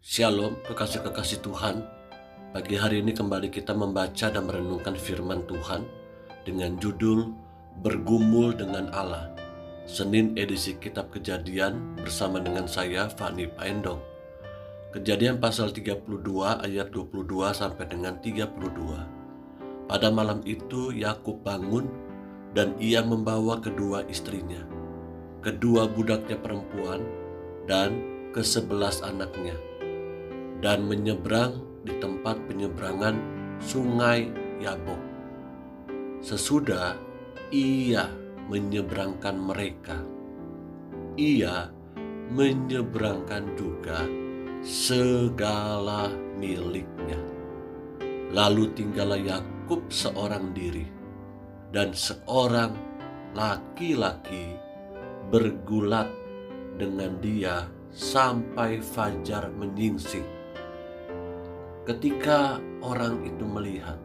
Shalom, kekasih-kekasih Tuhan. Pagi hari ini kembali kita membaca dan merenungkan firman Tuhan dengan judul Bergumul dengan Allah. Senin edisi Kitab Kejadian bersama dengan saya, Fani Paendong. Kejadian pasal 32 ayat 22 sampai dengan 32. Pada malam itu Yakub bangun dan ia membawa kedua istrinya, kedua budaknya perempuan, dan ke-11 anaknya, dan menyeberang di tempat penyeberangan sungai Yabok. Sesudah ia menyeberangkan mereka, ia menyeberangkan juga segala miliknya. Lalu tinggallah Yakub seorang diri, dan seorang laki-laki bergulat dengan dia sampai fajar menyingsing. Ketika orang itu melihat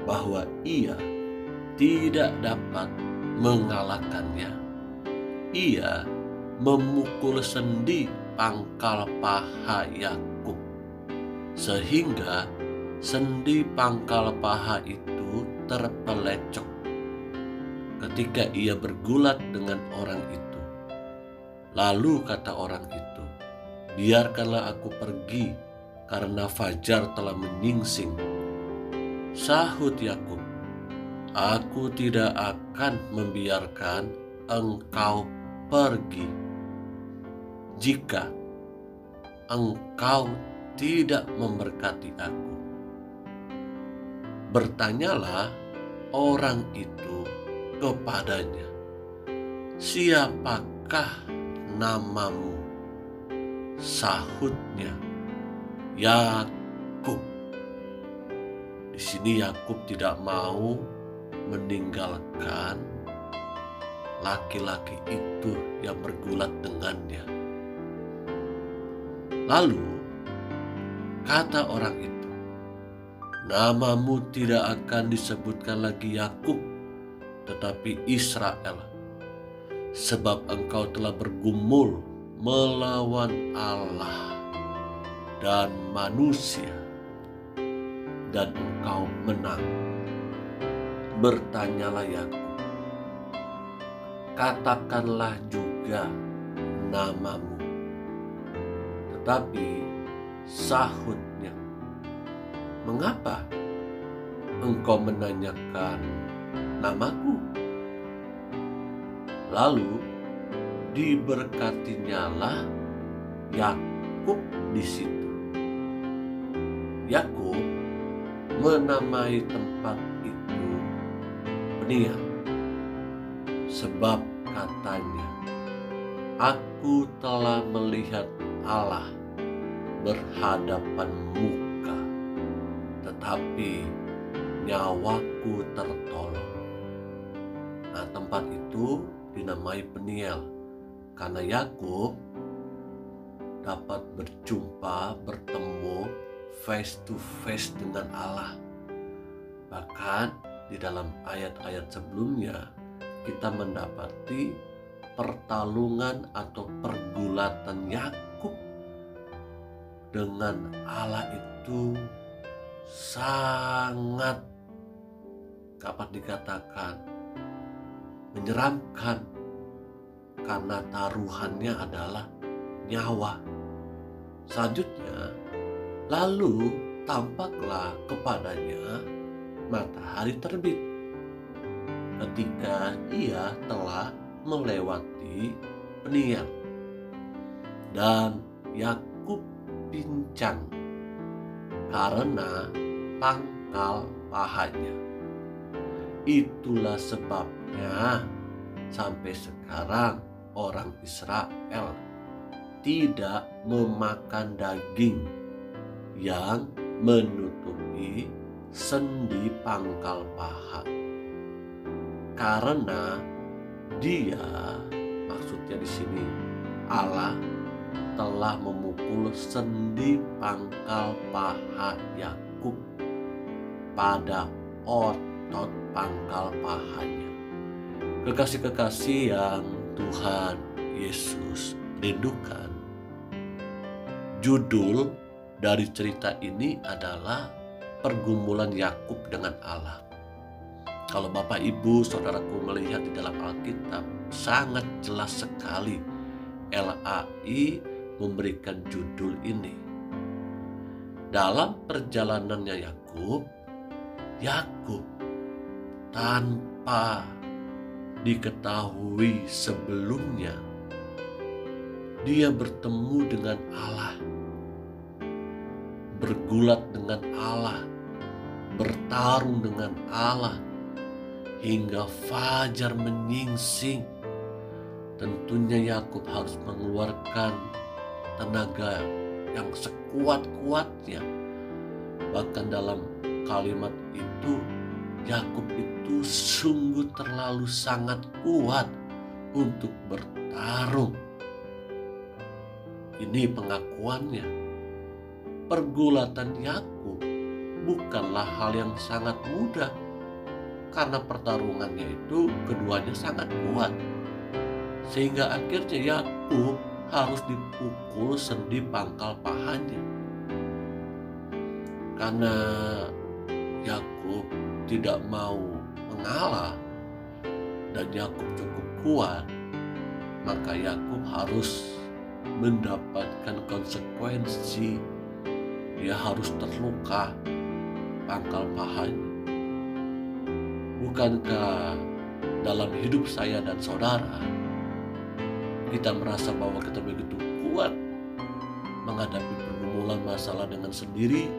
bahwa ia tidak dapat mengalahkannya, ia memukul sendi pangkal paha Yakub, sehingga sendi pangkal paha itu terpelecok. Ketika ia bergulat dengan orang itu, lalu kata orang itu, "Biarkanlah aku pergi, karena fajar telah menyingsing." Sahut Yakub, "Aku tidak akan membiarkan engkau pergi jika engkau tidak memberkati aku." Bertanyalah orang itu kepadanya, "Siapakah namamu?" Sahutnya, "Yakub." Di sini Yakub tidak mau meninggalkan laki-laki itu yang bergulat dengannya. Lalu kata orang itu, "Namamu tidak akan disebutkan lagi Yakub, tetapi Israel, sebab engkau telah bergumul melawan Allah dan manusia, dan engkau menang." Bertanyalah Yakub, "Katakanlah juga namamu." Tetapi sahutnya, "Mengapa engkau menanyakan namaku?" Lalu diberkatinyalah Yakub di situ. Yakub menamai tempat itu Peniel, sebab katanya, "Aku telah melihat Allah berhadapan muka, tetapi nyawaku tertolong." Nah, tempat itu dinamai Peniel karena Yakub dapat bertemu face to face dengan Allah. Bahkan di dalam ayat-ayat sebelumnya kita mendapati pertarungan atau pergulatan Yakub dengan Allah itu sangat dapat dikatakan menyeramkan, karena taruhannya adalah nyawa. Selanjutnya, lalu tampaklah kepadanya matahari terbit ketika ia telah melewati Peniel, dan Yakub pincang karena pangkal pahanya. Itulah sebabnya sampai sekarang orang Israel tidak memakan daging yang menutupi sendi pangkal paha, karena maksudnya di sini Allah telah memukul sendi pangkal paha Yakub pada otot pangkal pahanya. Kekasih-kekasih yang Tuhan Yesus rindukan, Judul dari cerita ini adalah pergumulan Yakub dengan Allah. Kalau Bapak Ibu Saudaraku melihat di dalam Alkitab, sangat jelas sekali LAI memberikan judul ini. Dalam perjalanannya Yakub tanpa diketahui sebelumnya, dia bertemu dengan Allah, bergulat dengan Allah, bertarung dengan Allah, hingga fajar menyingsing. Tentunya Yakub harus mengeluarkan tenaga yang sekuat-kuatnya. Bahkan dalam kalimat itu, Yakub itu sungguh terlalu sangat kuat untuk bertarung. Ini pengakuannya. Pergulatan Yakub bukanlah hal yang sangat mudah, karena pertarungannya itu keduanya sangat kuat, sehingga akhirnya Yakub harus dipukul sendi pangkal pahanya. Karena Yakub tidak mau mengalah dan Yakub cukup kuat, maka Yakub harus mendapatkan konsekuensi. Dia harus terluka pangkal pahanya. Bukankah dalam hidup saya dan saudara, kita merasa bahwa kita begitu kuat menghadapi pergumulan masalah dengan sendiri,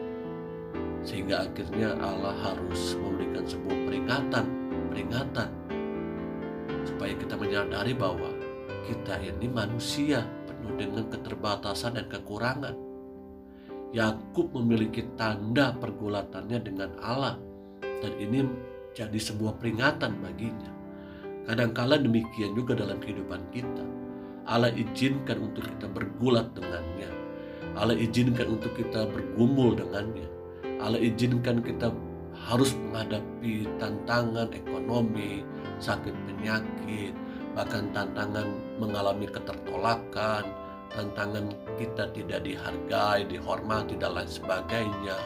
sehingga akhirnya Allah harus memberikan sebuah peringatan supaya kita menyadari bahwa kita ini manusia penuh dengan keterbatasan dan kekurangan. Yakub memiliki tanda pergulatannya dengan Allah, dan ini jadi sebuah peringatan baginya. Kadangkala demikian juga dalam kehidupan kita. Allah izinkan untuk kita bergulat dengannya. Allah izinkan untuk kita bergumul dengannya. Allah izinkan kita harus menghadapi tantangan ekonomi, sakit penyakit, bahkan tantangan mengalami ketertolakan, tantangan kita tidak dihargai, dihormati, dan lain sebagainya.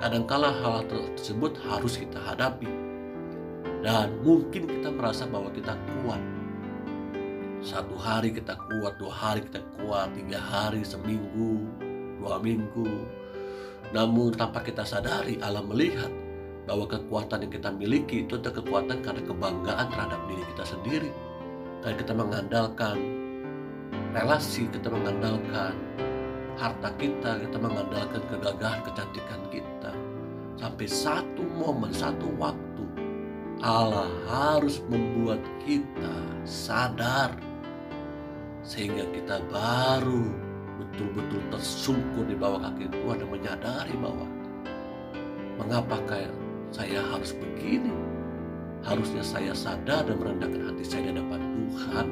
Kadangkala hal tersebut harus kita hadapi. Dan mungkin kita merasa bahwa kita kuat. 1 hari kita kuat, 2 hari kita kuat, 3 hari, seminggu, 2 minggu. Namun tanpa kita sadari, Allah melihat bahwa kekuatan yang kita miliki itu adalah kekuatan karena kebanggaan terhadap diri kita sendiri. Karena kita mengandalkan relasi, kita mengandalkan harta kita mengandalkan kegagahan, kecantikan kita. Sampai satu momen, satu waktu, Allah harus membuat kita sadar, sehingga kita baru betul-betul tersungkur di bawah kaki Tuhan dan menyadari bahwa mengapakah saya harus begini. Harusnya saya sadar dan merendahkan hati saya di hadapan Tuhan,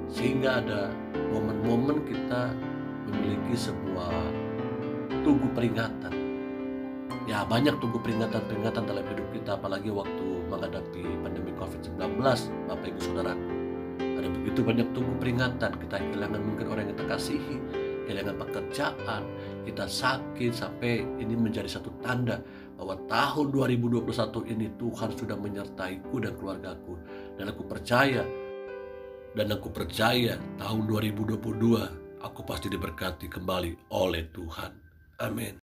sehingga ada momen-momen kita memiliki sebuah tugu peringatan. Ya, banyak tugu peringatan dalam hidup kita, apalagi waktu menghadapi pandemi COVID-19, Bapak Ibu Saudaraku. Ada begitu banyak tugu peringatan. Kita kehilangan mungkin orang yang kita kasihi, kehilangan pekerjaan, kita sakit, sampai ini menjadi satu tanda bahwa tahun 2021 ini Tuhan sudah menyertaiku dan keluargaku. Dan aku percaya tahun 2022 aku pasti diberkati kembali oleh Tuhan. Amin.